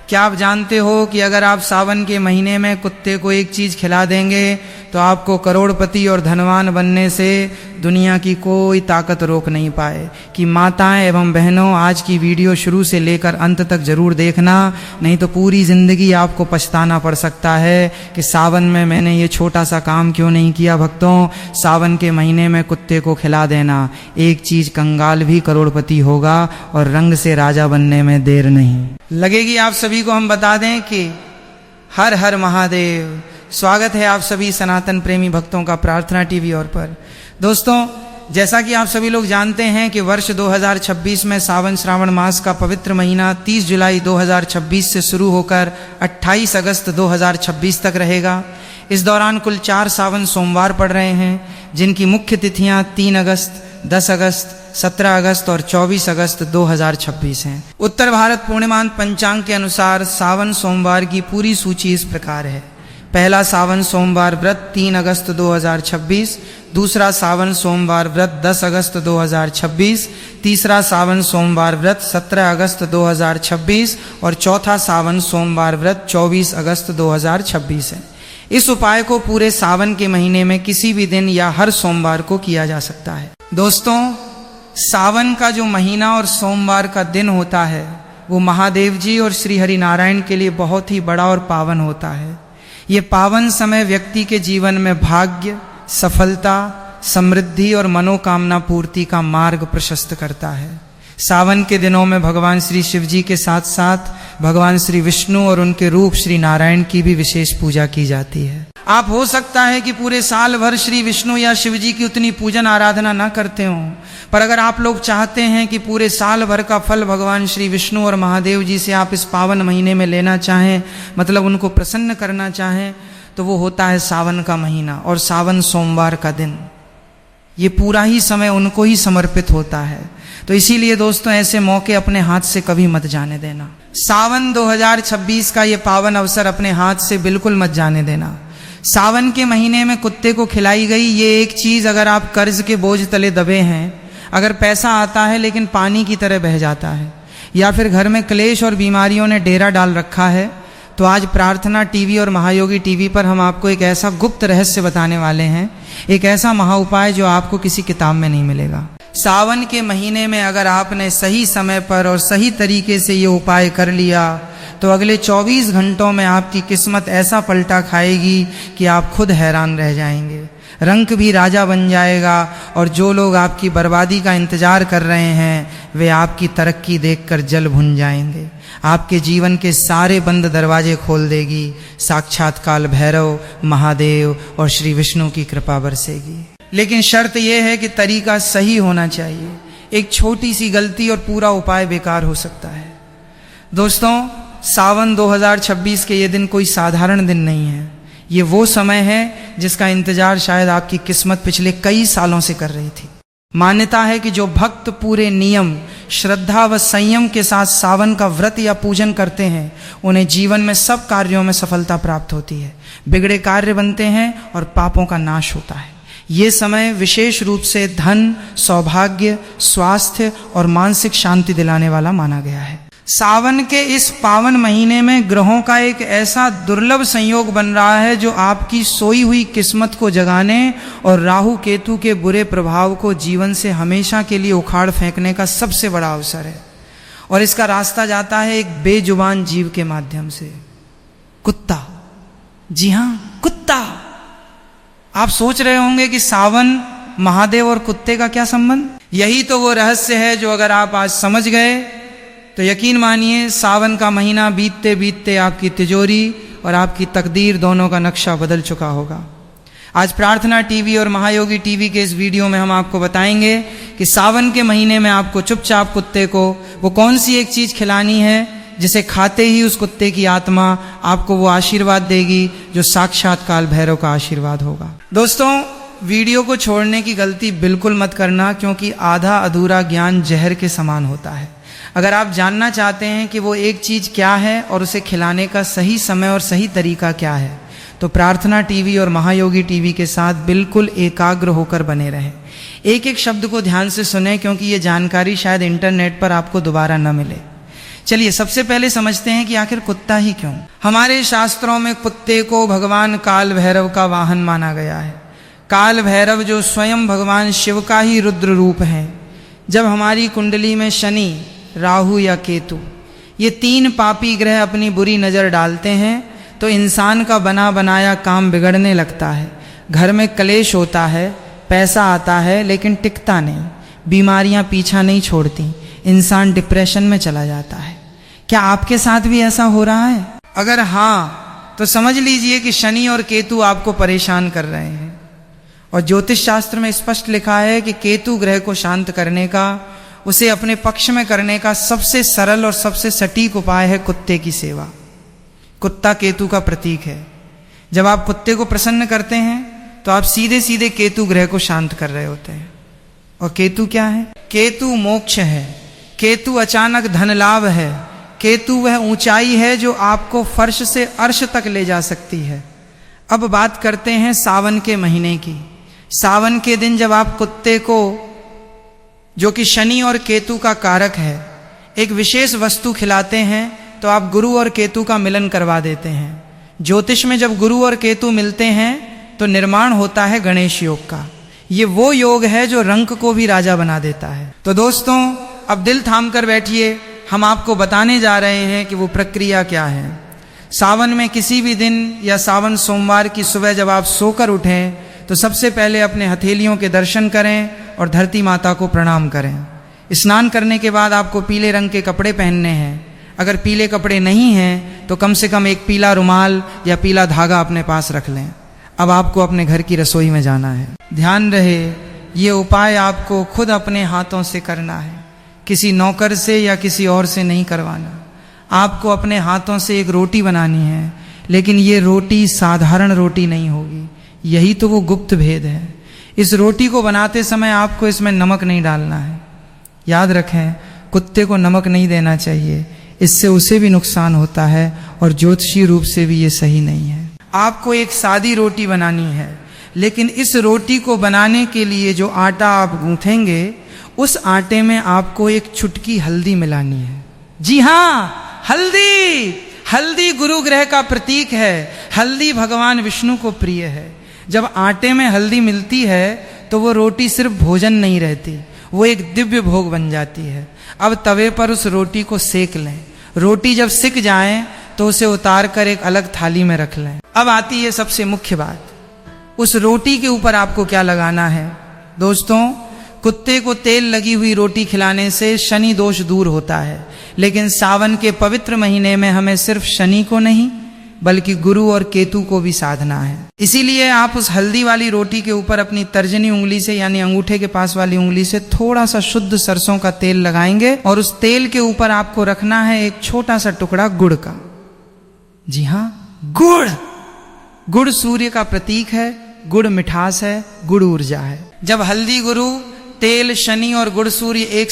क्या आप जानते हो कि अगर आप सावन के महीने में कुत्ते को एक चीज खिला देंगे तो आपको करोड़पति और धनवान बनने से दुनिया की कोई ताकत रोक नहीं पाए। कि माताएं एवं बहनों, आज की वीडियो शुरू से लेकर अंत तक जरूर देखना, नहीं तो पूरी जिंदगी आपको पछताना पड़ सकता है कि सावन में मैंने ये छोटा सा काम क्यों नहीं किया। भक्तों, सावन के महीने में कुत्ते को खिला देना एक चीज, कंगाल भी करोड़पति होगा और रंग से राजा बनने में देर नहीं लगेगी। आप सभी को हम बता दें कि हर हर महादेव। स्वागत है आप सभी सनातन प्रेमी भक्तों का प्रार्थना टीवी और पर। दोस्तों, जैसा कि आप सभी लोग जानते हैं कि वर्ष 2026 में सावन श्रावण मास का पवित्र महीना 30 जुलाई 2026 से शुरू होकर 28 अगस्त 2026 तक रहेगा। इस दौरान कुल 4 सावन सोमवार पड़ रहे हैं, जिनकी मुख्य तिथियां 3 अगस्त, 10 अगस्त, 17 अगस्त और 24 अगस्त 2026 हैं। उत्तर भारत पूर्णिमांत पंचांग के अनुसार सावन सोमवार की पूरी सूची इस प्रकार है। पहला सावन सोमवार व्रत 3 अगस्त 2026, दूसरा सावन सोमवार व्रत 10 अगस्त 2026, तीसरा सावन सोमवार व्रत 17 अगस्त 2026 और चौथा सावन सोमवार व्रत 24 अगस्त 2026 है। इस उपाय को पूरे सावन के महीने में किसी भी दिन या हर सोमवार को किया जा सकता है। दोस्तों, सावन का जो महीना और सोमवार का दिन होता है वो महादेव जी और श्री हरि नारायण के लिए बहुत ही बड़ा और पावन होता है। ये पावन समय व्यक्ति के जीवन में भाग्य, सफलता, समृद्धि और मनोकामना पूर्ति का मार्ग प्रशस्त करता है। सावन के दिनों में भगवान श्री शिव जी के साथ साथ भगवान श्री विष्णु और उनके रूप श्री नारायण की भी विशेष पूजा की जाती है। आप हो सकता है कि पूरे साल भर श्री विष्णु या शिव जी की उतनी पूजन आराधना न करते हों, पर अगर आप लोग चाहते हैं कि पूरे साल भर का फल भगवान श्री विष्णु और महादेव जी से आप इस पावन महीने में लेना चाहें, मतलब उनको प्रसन्न करना चाहें, तो वो होता है सावन का महीना और सावन सोमवार का दिन। ये पूरा ही समय उनको ही समर्पित होता है। तो इसीलिए दोस्तों, ऐसे मौके अपने हाथ से कभी मत जाने देना। सावन 2026 का ये पावन अवसर अपने हाथ से बिल्कुल मत जाने देना। सावन के महीने में कुत्ते को खिलाई गई ये एक चीज, अगर आप कर्ज के बोझ तले दबे हैं, अगर पैसा आता है लेकिन पानी की तरह बह जाता है, या फिर घर में क्लेश और बीमारियों ने डेरा डाल रखा है, तो आज प्रार्थना टीवी और महायोगी टीवी पर हम आपको एक ऐसा गुप्त रहस्य बताने वाले हैं, एक ऐसा महा उपाय जो आपको किसी किताब में नहीं मिलेगा। सावन के महीने में अगर आपने सही समय पर और सही तरीके से ये उपाय कर लिया तो अगले 24 घंटों में आपकी किस्मत ऐसा पलटा खाएगी कि आप खुद हैरान रह जाएंगे। रंक भी राजा बन जाएगा और जो लोग आपकी बर्बादी का इंतजार कर रहे हैं वे आपकी तरक्की देखकर जल भुन जाएंगे। आपके जीवन के सारे बंद दरवाजे खोल देगी। साक्षात काल भैरव, महादेव और श्री विष्णु की कृपा बरसेगी। लेकिन शर्त यह है कि तरीका सही होना चाहिए। एक छोटी सी गलती और पूरा उपाय बेकार हो सकता है। दोस्तों, सावन 2026 के ये दिन कोई साधारण दिन नहीं है। ये वो समय है जिसका इंतजार शायद आपकी किस्मत पिछले कई सालों से कर रही थी। मान्यता है कि जो भक्त पूरे नियम, श्रद्धा व संयम के साथ सावन का व्रत या पूजन करते हैं उन्हें जीवन में सब कार्यों में सफलता प्राप्त होती है, बिगड़े कार्य बनते हैं और पापों का नाश होता है। ये समय विशेष रूप से धन, सौभाग्य, स्वास्थ्य और मानसिक शांति दिलाने वाला माना गया है। सावन के इस पावन महीने में ग्रहों का एक ऐसा दुर्लभ संयोग बन रहा है जो आपकी सोई हुई किस्मत को जगाने और राहु केतु के बुरे प्रभाव को जीवन से हमेशा के लिए उखाड़ फेंकने का सबसे बड़ा अवसर है। और इसका रास्ता जाता है एक बेजुबान जीव के माध्यम से, कुत्ता। जी हाँ, कुत्ता। आप सोच रहे होंगे कि सावन, महादेव और कुत्ते का क्या संबंध? यही तो वो रहस्य है जो अगर आप आज समझ गए तो यकीन मानिए सावन का महीना बीतते बीतते आपकी तिजोरी और आपकी तकदीर दोनों का नक्शा बदल चुका होगा। आज प्रार्थना टीवी और महायोगी टीवी के इस वीडियो में हम आपको बताएंगे कि सावन के महीने में आपको चुपचाप कुत्ते को वो कौन सी एक चीज खिलानी है जिसे खाते ही उस कुत्ते की आत्मा आपको वो आशीर्वाद देगी जो साक्षात काल भैरव का आशीर्वाद होगा। दोस्तों, वीडियो को छोड़ने की गलती बिल्कुल मत करना, क्योंकि आधा अधूरा ज्ञान जहर के समान होता है। अगर आप जानना चाहते हैं कि वो एक चीज क्या है और उसे खिलाने का सही समय और सही तरीका क्या है, तो प्रार्थना टीवी और महायोगी टीवी के साथ बिल्कुल एकाग्र होकर बने रहें। एक एक शब्द को ध्यान से सुने, क्योंकि ये जानकारी शायद इंटरनेट पर आपको दोबारा न मिले। चलिए सबसे पहले समझते हैं कि आखिर कुत्ता ही क्यों। हमारे शास्त्रों में कुत्ते को भगवान काल भैरव का वाहन माना गया है। काल भैरव जो स्वयं भगवान शिव का ही रुद्र रूप है। जब हमारी कुंडली में शनि, राहु या केतु ये 3 पापी ग्रह अपनी बुरी नज़र डालते हैं तो इंसान का बना बनाया काम बिगड़ने लगता है। घर में कलेश होता है, पैसा आता है लेकिन टिकता नहीं, बीमारियां पीछा नहीं छोड़ती, इंसान डिप्रेशन में चला जाता है। क्या आपके साथ भी ऐसा हो रहा है? अगर हाँ तो समझ लीजिए कि शनि और केतु आपको परेशान कर रहे हैं। और ज्योतिष शास्त्र में स्पष्ट लिखा है कि केतु ग्रह को शांत करने का, उसे अपने पक्ष में करने का सबसे सरल और सबसे सटीक उपाय है कुत्ते की सेवा। कुत्ता केतु का प्रतीक है। जब आप कुत्ते को प्रसन्न करते हैं तो आप सीधे सीधे केतु ग्रह को शांत कर रहे होते हैं। और केतु क्या है? केतु मोक्ष है, केतु अचानक धन लाभ है, केतु वह ऊंचाई है जो आपको फर्श से अर्श तक ले जा सकती है। अब बात करते हैं सावन के महीने की। सावन के दिन जब आप कुत्ते को, जो कि शनि और केतु का कारक है, एक विशेष वस्तु खिलाते हैं तो आप गुरु और केतु का मिलन करवा देते हैं। ज्योतिष में जब गुरु और केतु मिलते हैं तो निर्माण होता है गणेश योग का। ये वो योग है जो रंक को भी राजा बना देता है। तो दोस्तों अब दिल थाम कर बैठिए, हम आपको बताने जा रहे हैं कि वो प्रक्रिया क्या है। सावन में किसी भी दिन या सावन सोमवार की सुबह जब आप सोकर उठें तो सबसे पहले अपने हथेलियों के दर्शन करें और धरती माता को प्रणाम करें। स्नान करने के बाद आपको पीले रंग के कपड़े पहनने हैं। अगर पीले कपड़े नहीं हैं तो कम से कम एक पीला रुमाल या पीला धागा अपने पास रख लें। अब आपको अपने घर की रसोई में जाना है। ध्यान रहे ये उपाय आपको खुद अपने हाथों से करना है, किसी नौकर से या किसी और से नहीं करवाना। आपको अपने हाथों से एक रोटी बनानी है, लेकिन ये रोटी साधारण रोटी नहीं होगी। यही तो वो गुप्त भेद है। इस रोटी को बनाते समय आपको इसमें नमक नहीं डालना है। याद रखें, कुत्ते को नमक नहीं देना चाहिए, इससे उसे भी नुकसान होता है और ज्योतिषीय रूप से भी ये सही नहीं है। आपको एक सादी रोटी बनानी है, लेकिन इस रोटी को बनाने के लिए जो आटा आप गूंथेंगे उस आटे में आपको एक चुटकी हल्दी मिलानी है। जी हाँ, हल्दी। हल्दी गुरु ग्रह का प्रतीक है। हल्दी भगवान विष्णु को प्रिय है। जब आटे में हल्दी मिलती है तो वो रोटी सिर्फ भोजन नहीं रहती, वो एक दिव्य भोग बन जाती है। अब तवे पर उस रोटी को सेक लें। रोटी जब सिक जाए तो उसे उतार कर एक अलग थाली में रख लें। अब आती है सबसे मुख्य बात, उस रोटी के ऊपर आपको क्या लगाना है। दोस्तों, कुत्ते को तेल लगी हुई रोटी खिलाने से शनि दोष दूर होता है, लेकिन सावन के पवित्र महीने में हमें सिर्फ शनि को नहीं बल्कि गुरु और केतु को भी साधना है। इसीलिए आप उस हल्दी वाली रोटी के ऊपर अपनी तर्जनी उंगली से, यानी अंगूठे के पास वाली उंगली से थोड़ा सा शुद्ध सरसों का तेल लगाएंगे और उस तेल के ऊपर आपको रखना है एक छोटा सा टुकड़ा गुड़ का। जी हाँ, गुड़। गुड़ सूर्य का प्रतीक है, गुड़ मिठास है, गुड़ ऊर्जा है। जब हल्दी गुरु, तेल शनि और गुड़ सूर्य एक